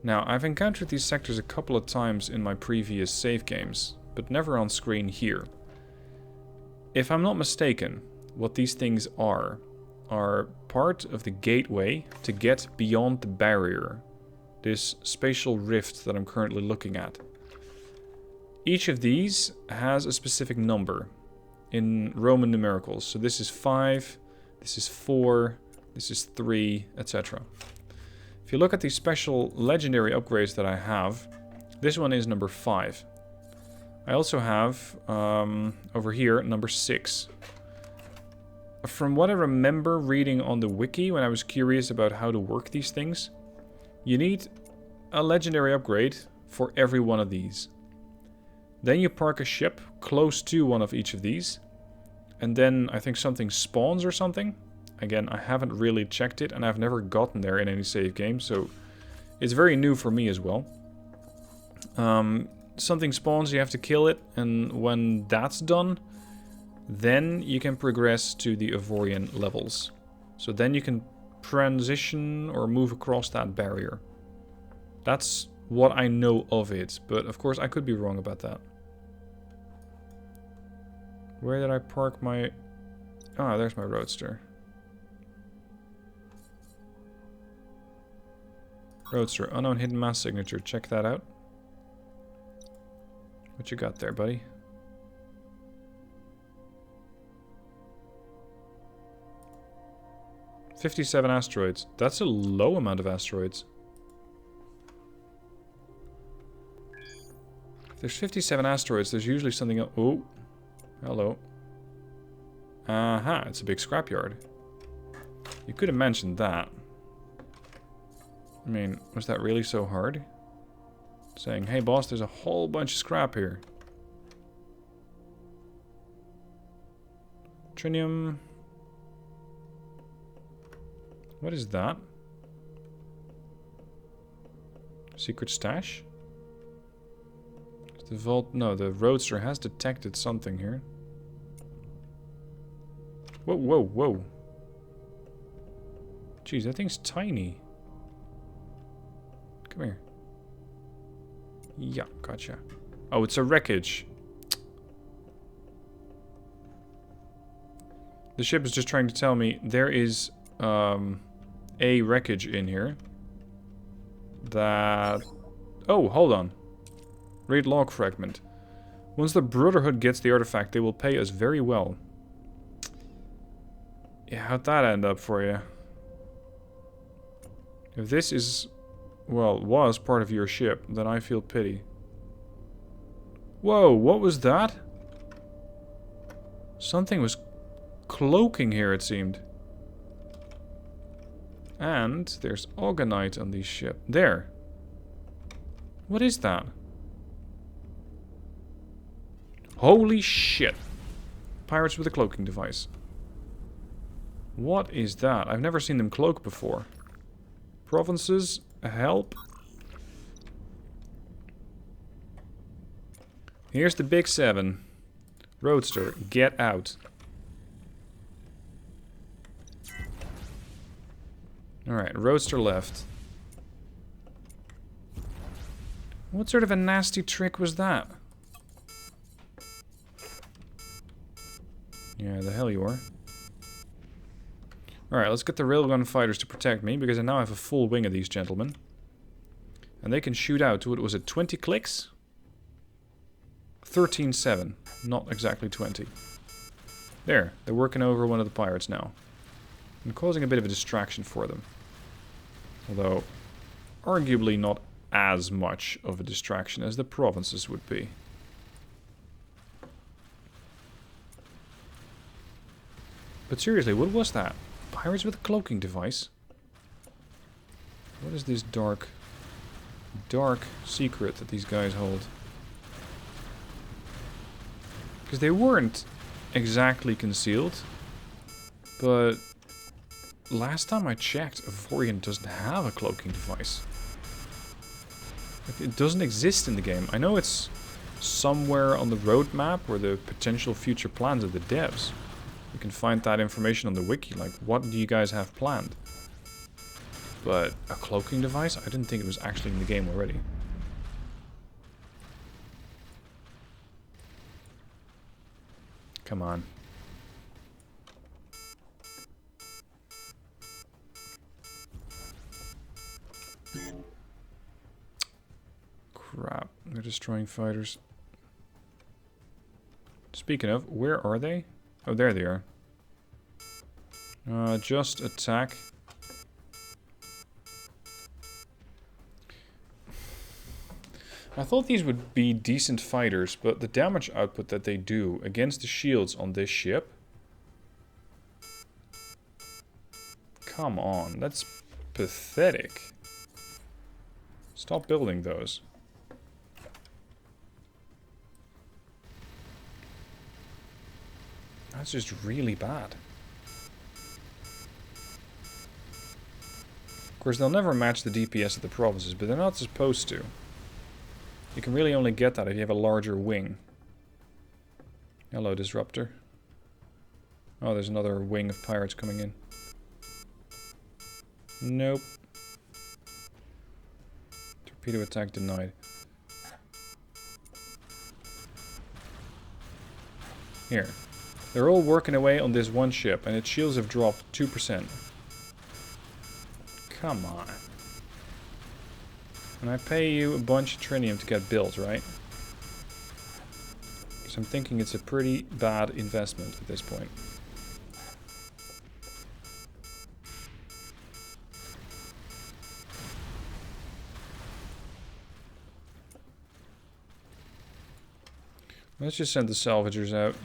Now, I've encountered these sectors a couple of times in my previous save games, but never on screen here. If I'm not mistaken, what these things are part of the gateway to get beyond the barrier, this spatial rift that I'm currently looking at. Each of these has a specific number in Roman numericals. So this is 5, this is 4, this is 3, etc. If you look at these special legendary upgrades that I have, this one is number 5. I also have, over here, number 6. From what I remember reading on the wiki when I was curious about how to work these things, you need a legendary upgrade for every one of these. Then you park a ship close to one of each of these, and then I think something spawns or something. Again, I haven't really checked it, and I've never gotten there in any save game, so it's very new for me as well. Something spawns, you have to kill it, and when that's done, then you can progress to the Avorion levels. So then you can transition or move across that barrier. That's what I know of it, but of course I could be wrong about that. Where did I park my... Ah, there's my roadster. Roadster, unknown hidden mass signature. Check that out. What you got there, buddy? $57 asteroids. That's a low amount of asteroids. If there's 57 asteroids, there's usually something else. Oh, hello. Aha, it's a big scrapyard. You could have mentioned that. I mean, was that really so hard? Saying, hey boss, there's a whole bunch of scrap here. Trinium. What is that? Secret stash? The vault... No, the roadster has detected something here. Whoa, whoa, whoa. Jeez, that thing's tiny. Come here. Yeah, gotcha. Oh, it's a wreckage. The ship is just trying to tell me there is a wreckage in here. That... Oh, hold on. Read log fragment. Once the Brotherhood gets the artifact, they will pay us very well. Yeah, how'd that end up for you? If this is... well, was part of your ship, then I feel pity. Whoa, what was that? Something was cloaking here, it seemed. And there's Orgonite on these ship. There. What is that? Holy shit. Pirates with a cloaking device. What is that? I've never seen them cloak before. Provinces, help. Here's the big 7. Roadster, get out. Alright, Roadster left. What sort of a nasty trick was that? Yeah, the hell you are. Alright, let's get the railgun fighters to protect me, because I now have a full wing of these gentlemen. And they can shoot out, what was it, 20 clicks? 13-7, not exactly 20. There, they're working over one of the pirates now. And causing a bit of a distraction for them. Although, arguably not as much of a distraction as the provinces would be. But seriously, what was that? Pirates with a cloaking device? What is this dark secret that these guys hold? Because they weren't exactly concealed, but last time I checked, Avorion doesn't have a cloaking device. Like, it doesn't exist in the game. I know it's somewhere on the roadmap or the potential future plans of the devs. You can find that information on the wiki, like what do you guys have planned? But a cloaking device? I didn't think it was actually in the game already. Come on. Crap, they're destroying fighters. Speaking of, where are they? Oh, there they are. Just attack. I thought these would be decent fighters, but the damage output that they do against the shields on this ship... Come on, that's pathetic. Stop building those. That's just really bad. Of course, they'll never match the DPS of the provinces, but they're not supposed to. You can really only get that if you have a larger wing. Hello, Disruptor. Oh, there's another wing of pirates coming in. Nope. Torpedo attack denied. Here. They're all working away on this one ship, and its shields have dropped 2%. Come on. And I pay you a bunch of trinium to get built, right? Because I'm thinking it's a pretty bad investment at this point. Let's just send the salvagers out.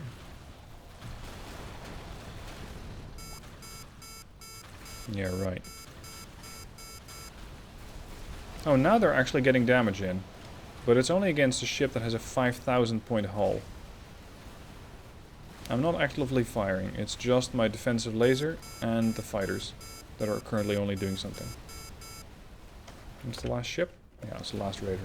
Yeah, right. Oh, now they're actually getting damage in. But it's only against a ship that has a 5,000 point hull. I'm not actively firing. It's just my defensive laser and the fighters that are currently only doing something. It's the last ship? Yeah, it's the last raider.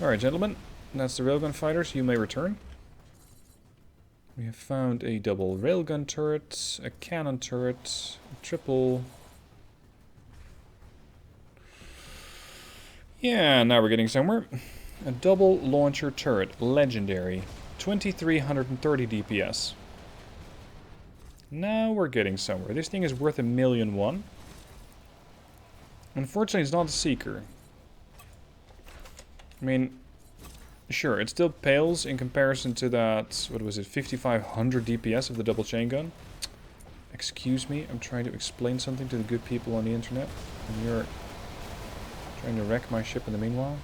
Alright, gentlemen. That's the railgun fighters. You may return. We have found a double railgun turret, a cannon turret, a triple... Yeah, now we're getting somewhere. A double launcher turret, legendary, 2330 DPS. Now we're getting somewhere. This thing is worth 1,000,001. Unfortunately, it's not a seeker. I mean... Sure, it still pales in comparison to that, what was it, 5500 DPS of the double chain gun. Excuse me, I'm trying to explain something to the good people on the internet, and you're trying to wreck my ship in the meanwhile.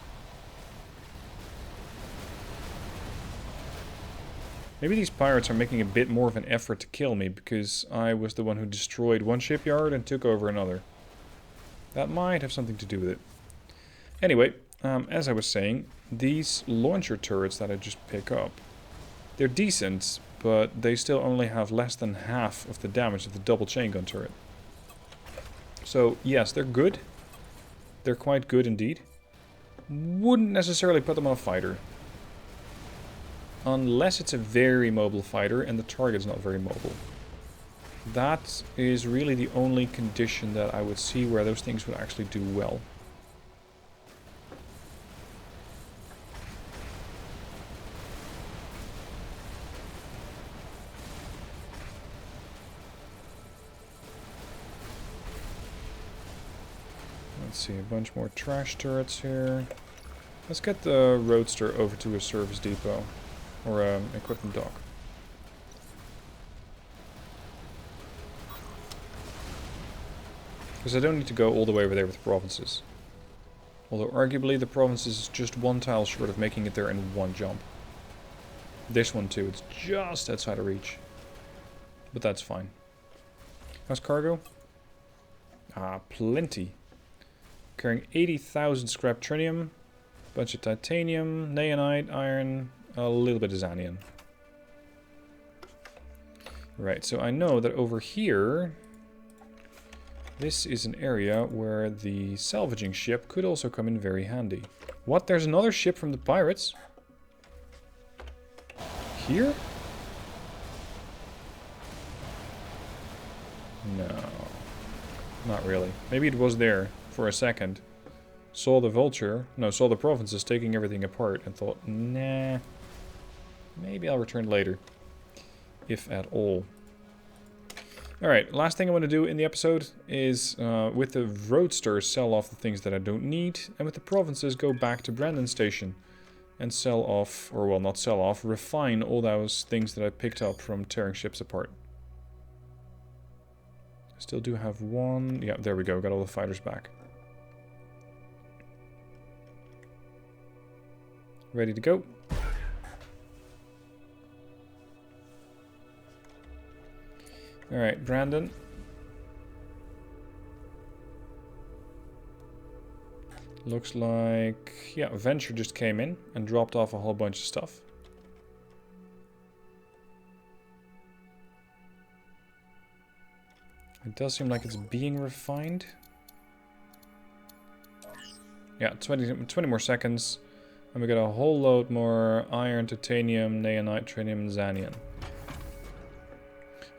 Maybe these pirates are making a bit more of an effort to kill me because I was the one who destroyed one shipyard and took over another. That might have something to do with it. Anyway, as I was saying, these launcher turrets that I just pick up, they're decent, but they still only have less than half of the damage of the double chain gun turret. So, yes, they're good. They're quite good indeed. Wouldn't necessarily put them on a fighter. Unless it's a very mobile fighter and the target's not very mobile. That is really the only condition that I would see where those things would actually do well. Let's see, a bunch more trash turrets here. Let's get the Roadster over to a service depot. Or equipment dock. Because I don't need to go all the way over there with the provinces. Although arguably the provinces is just one tile short of making it there in one jump. This one too, it's just outside of reach. But that's fine. How's cargo? Ah, plenty. Carrying 80,000 scrap trinium, bunch of titanium, naonite, iron, a little bit of xanium. Right, so I know that over here, this is an area where the salvaging ship could also come in very handy. What? There's another ship from the pirates? Here? No. Not really. Maybe it was there for a second. Saw the Vulture. No, saw the provinces taking everything apart and thought, nah. Maybe I'll return later. If at all. Alright, last thing I want to do in the episode is, with the roadsters, sell off the things that I don't need. And with the provinces, go back to Brandon Station. And sell off, or well, not sell off, refine all those things that I picked up from tearing ships apart. Still do have one. Yeah, there we go. Got all the fighters back. Ready to go. Alright, Brandon. Looks like... yeah, Venture just came in and dropped off a whole bunch of stuff. It does seem like it's being refined. Yeah, 20 more seconds. And we got a whole load more iron, titanium, naonite, trinium, and xanium.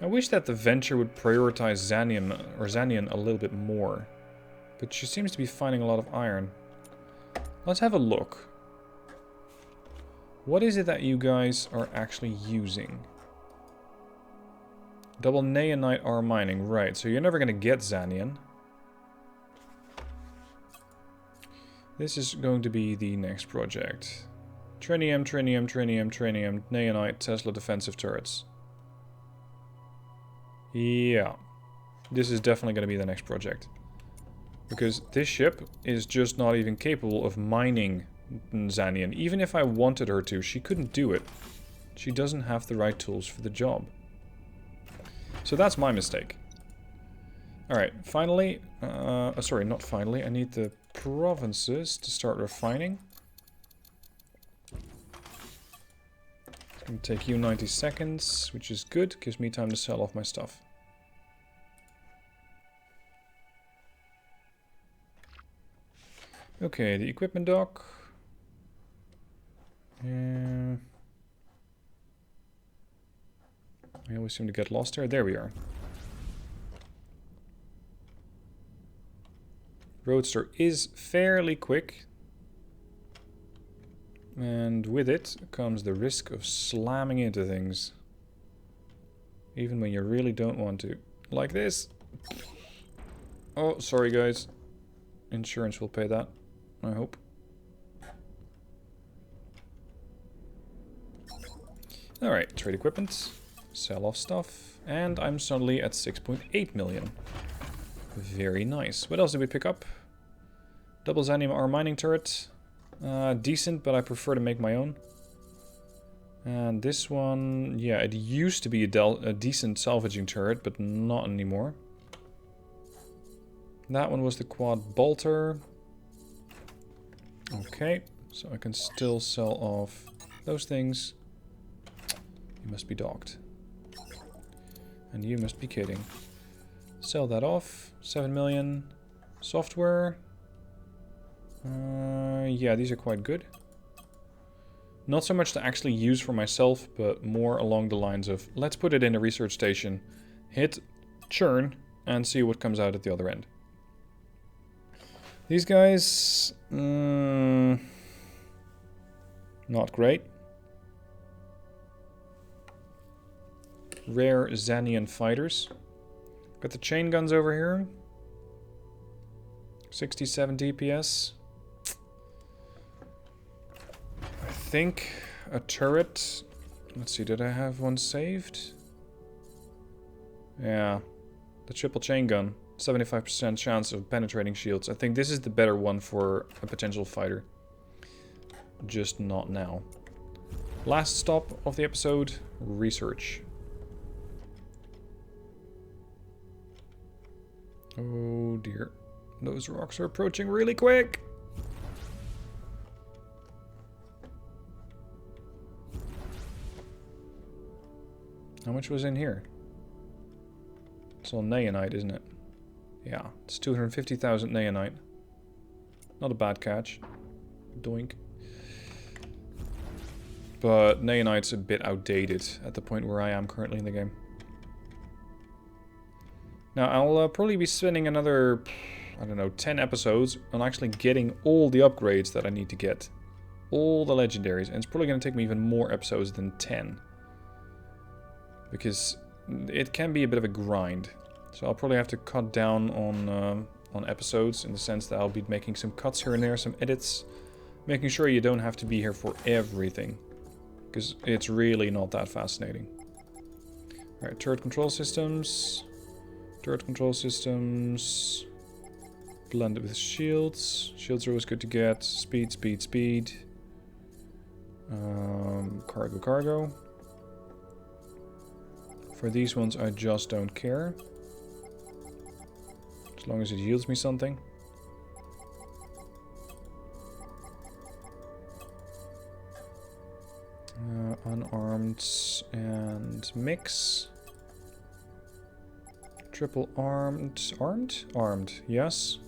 I wish that the Venture would prioritize xanium a little bit more. But she seems to be finding a lot of iron. Let's have a look. What is it that you guys are actually using? Double naonite ore mining, right, so you're never going to get xanium. This is going to be the next project. Trinium, trinium, trinium, trinium, naonite, Tesla defensive turrets. Yeah. This is definitely going to be the next project. Because this ship is just not even capable of mining xanium. Even if I wanted her to, she couldn't do it. She doesn't have the right tools for the job. So that's my mistake. Alright, finally... sorry, not finally. I need the provinces to start refining. It's going to take you 90 seconds, which is good. Gives me time to sell off my stuff. Okay, the equipment dock. I always seem to get lost there. There we are. Roadster is fairly quick. And with it comes the risk of slamming into things. Even when you really don't want to. Like this. Oh, sorry guys. Insurance will pay that, I hope. Alright, trade equipment. Sell off stuff. And I'm suddenly at 6.8 million. Very nice. What else did we pick up? Double xanium ore mining turret. Decent, but I prefer to make my own. And this one, yeah, it used to be a decent salvaging turret, but not anymore. That one was the quad bolter. Okay, so I can still sell off those things. You must be docked. And you must be kidding. Sell that off. 7 million. Software. Yeah, these are quite good. Not so much to actually use for myself, but more along the lines of, let's put it in a research station, hit churn, and see what comes out at the other end. These guys... not great. Rare xanium fighters. Got the chain guns over here. 67 DPS. I think a turret. Let's see, did I have one saved? Yeah. The triple chain gun. 75% chance of penetrating shields. I think this is the better one for a potential fighter. Just not now. Last stop of the episode, research. Oh dear. Those rocks are approaching really quick. How much was in here? It's all neonite, isn't it? Yeah, it's 250,000 neonite. Not a bad catch. Doink. But neonite's a bit outdated at the point where I am currently in the game. Now, I'll probably be spending another, I don't know, 10 episodes on actually getting all the upgrades that I need to get. All the legendaries. And it's probably going to take me even more episodes than 10. Because it can be a bit of a grind. So I'll probably have to cut down on episodes in the sense that I'll be making some cuts here and there, some edits. Making sure you don't have to be here for everything. Because it's really not that fascinating. Alright, turret control systems. Turret control systems. Blended with shields. Shields are always good to get. Speed, speed, speed. Cargo, cargo. For these ones, I just don't care. As long as it yields me something. Unarmed and mix. Triple armed. Armed? Armed, yes.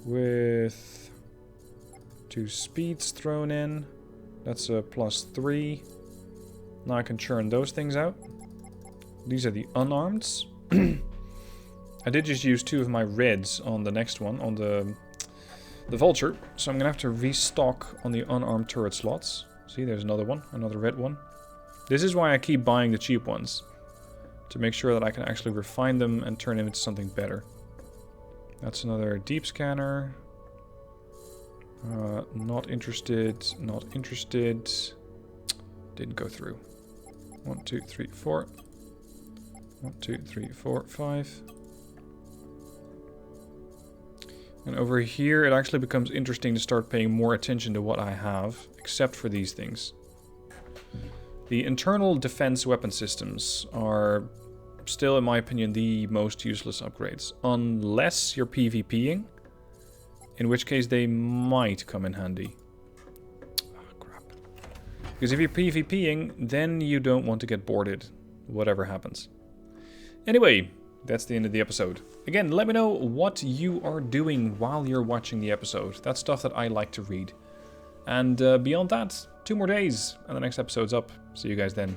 With 2 speeds thrown in. That's a +3. Now I can churn those things out. These are the unarmed. I did just use 2 of my reds on the next one, on the Vulture. So I'm going to have to restock on the unarmed turret slots. See, there's another one, another red one. This is why I keep buying the cheap ones. To make sure that I can actually refine them and turn them into something better. That's another deep scanner. Not interested, not interested. Didn't go through. 1, 2, 3, 4. 1, 2, 3, 4, 5. And over here it actually becomes interesting to start paying more attention to what I have, except for these things. The internal defense weapon systems are still, in my opinion, the most useless upgrades. Unless you're PvPing, in which case they might come in handy. Oh, crap. Because if you're PvPing, then you don't want to get boarded, whatever happens. Anyway, that's the end of the episode. Again, let me know what you are doing while you're watching the episode. That's stuff that I like to read. And beyond that, 2 more days, and the next episode's up. See you guys then.